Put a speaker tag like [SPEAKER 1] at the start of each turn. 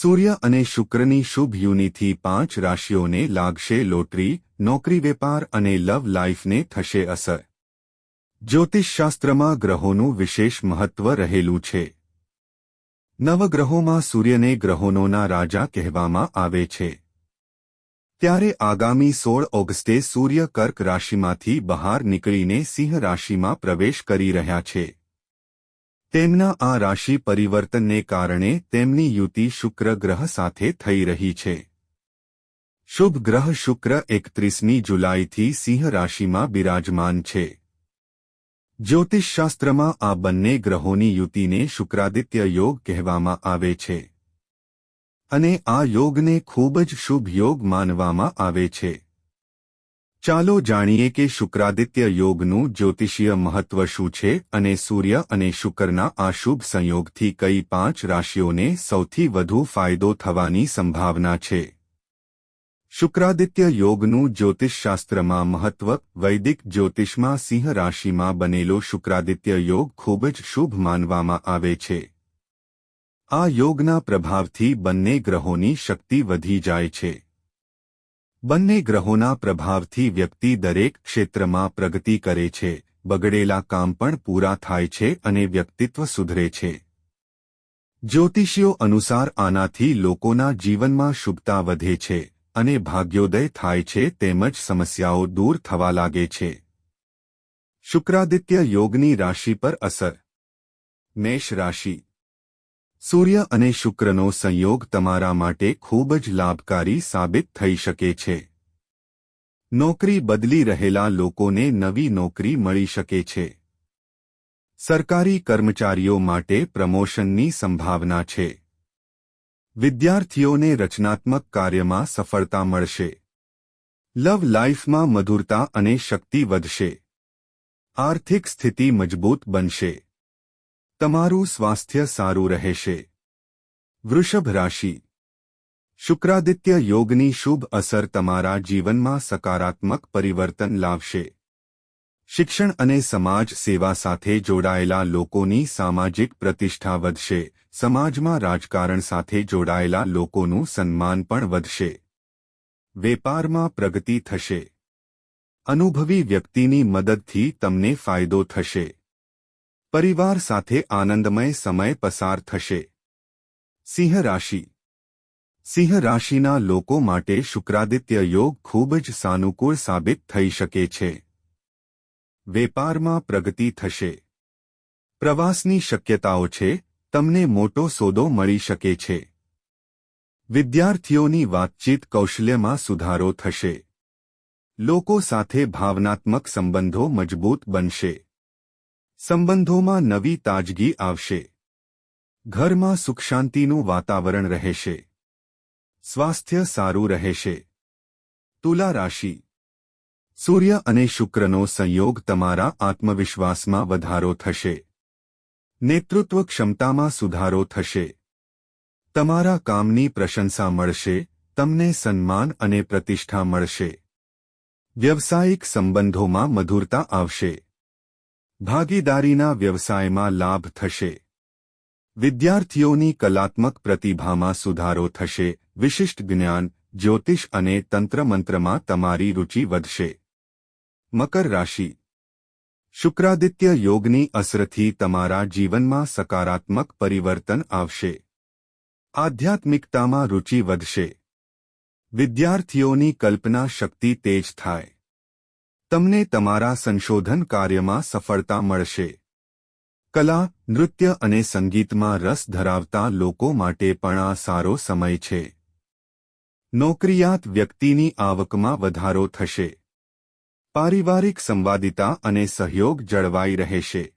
[SPEAKER 1] સૂર્ય અને શુક્રની શુભ યુનિથી 5 રાશિઓને લાગશે લોટરી, નોકરી, વેપાર અને લવ લાઇફને થશે અસર. જ્યોતિષશાસ્ત્રમાં ગ્રહોનું વિશેષ મહત્વ રહેલું છે. નવગ્રહોમાં સૂર્યને ગ્રહોના રાજા કહેવામાં આવે છે. ત્યારે આગામી 16 ઓગસ્ટે સૂર્ય કર્ક રાશિમાંથી બહાર નીકળીને સિંહ રાશિમાં પ્રવેશ કરી રહ્યા છે. તેમના આ રાશિ પરિવર્તનને કારણે તેમની યુતિ શુક્ર ગ્રહ સાથે થઈ રહી છે. શુભ ગ્રહ શુક્ર 31મી જુલાઈથી સિંહ રાશિમાં બિરાજમાન છે. જ્યોતિષશાસ્ત્રમાં આ બંને ગ્રહોની યુતિને શુક્રાદિત્ય યોગ કહેવામાં આવે છે. અને આ યોગને ખૂબ જ શુભ યોગ માનવામાં આવે છે. ચાલો જાણીએ કે શુક્રાદિત્ય યોગનું જ્યોતિષીય મહત્વ શું છે અને સૂર્ય અને શુક્રના આ શુભ સંયોગથી કઈ 5 રાશિઓને સૌથી વધુ ફાયદો થવાની સંભાવના છે. શુક્રાદિત્ય યોગનું જ્યોતિષશાસ્ત્રમાં મહત્વ. વૈદિક જ્યોતિષમાં સિંહ રાશિમાં બનેલો શુક્રાદિત્ય યોગ ખૂબ જ શુભ માનવામાં આવે છે. આ યોગના પ્રભાવથી બંને ગ્રહોની શક્તિ વધી જાય છે. બંને ગ્રહોના પ્રભાવથી વ્યક્તિ દરેક ક્ષેત્રમાં પ્રગતિ કરે છે, બગડેલા કામ પણ પૂરા થાય છે અને વ્યક્તિત્વ સુધરે છે. જ્યોતિષીઓ અનુસાર આનાથી લોકોના જીવનમાં શુભતા વધે છે અને ભાગ્યોદય થાય છે તેમજ સમસ્યાઓ દૂર થવા લાગે છે. શુક્રાદિત્ય યોગની રાશિ પર અસર. મેષ રાશિ. સૂર્ય અને શુક્રનો સંયોગ તમારા માટે ખૂબ જ લાભકારી સાબિત થઈ શકે છે. નોકરી બદલી રહેલા લોકોને નવી નોકરી મળી શકે છે. સરકારી કર્મચારીઓ માટે પ્રમોશનની સંભાવના છે. વિદ્યાર્થીઓને રચનાત્મક કાર્યમાં સફળતા મળશે. લવ લાઇફમાં મધુરતા અને શક્તિ વધશે. આર્થિક સ્થિતિ મજબૂત બનશે. તમારું સ્વાસ્થ્ય સારું રહેશે. વૃષભ રાશિ. શુક્રાદિત્ય યોગની શુભ અસર તમારા જીવનમાં સકારાત્મક પરિવર્તન લાવશે. શિક્ષણ અને સમાજ સેવા સાથે જોડાયેલા લોકોની સામાજિક પ્રતિષ્ઠા વધશે. સમાજમાં રાજકારણ સાથે જોડાયેલા લોકોનું સન્માન પણ વધશે. વેપારમાં પ્રગતિ થશે. અનુભવી વ્યક્તિની મદદથી તમને ફાયદો થશે. પરિવાર સાથે આનંદમય સમય પસાર થશે. સિંહ રાશિ. સિંહ રાશિના લોકો માટે શુક્રાદિત્ય યોગ ખૂબ જ સાનુકૂળ સાબિત થઈ શકે છે. વેપારમાં પ્રગતિ થશે. પ્રવાસની શક્યતાઓ છે. તમને મોટો સોદો મળી શકે છે. વિદ્યાર્થીઓની વાતચીત કૌશલ્યમાં સુધારો થશે. લોકો સાથે ભાવનાત્મક સંબંધો મજબૂત બનશે. સંબંધોમાં નવી તાજગી આવશે. ઘરમાં સુખ શાંતિનું વાતાવરણ રહેશે. સ્વાસ્થ્ય સારું રહેશે. તુલા રાશિ. સૂર્ય અને શુક્રનો સંયોગ તમારા આત્મવિશ્વાસમાં વધારો થશે. નેતૃત્વ ક્ષમતામાં સુધારો થશે. તમારા કામની પ્રશંસા મળશે. તમને સન્માન અને પ્રતિષ્ઠા મળશે. વ્યવસાયિક સંબંધોમાં મધુરતા આવશે. ભાગીદારીના વ્યવસાયમાં લાભ થશે. વિદ્યાર્થીઓની કલાત્મક પ્રતિભામાં સુધારો થશે. વિશિષ્ટ જ્ઞાન, જ્યોતિષ અને તંત્રમંત્રમાં તમારી રુચિ વધશે. મકર રાશિ. શુક્રાદિત્ય યોગની અસરથી તમારા જીવનમાં સકારાત્મક પરિવર્તન આવશે. આધ્યાત્મિકતામાં રુચિ વધશે. વિદ્યાર્થીઓની કલ્પના શક્તિ તેજ થાય. તમને તમારા સંશોધન કાર્યમાં સફળતા મળશે. કલા, નૃત્ય અને સંગીતમાં રસ ધરાવતા લોકો માટે પણ આ સારો સમય છે. નોકરિયાત વ્યક્તિની આવકમાં વધારો થશે. પારિવારિક સંવાદિતા અને સહયોગ જળવાઈ રહેશે.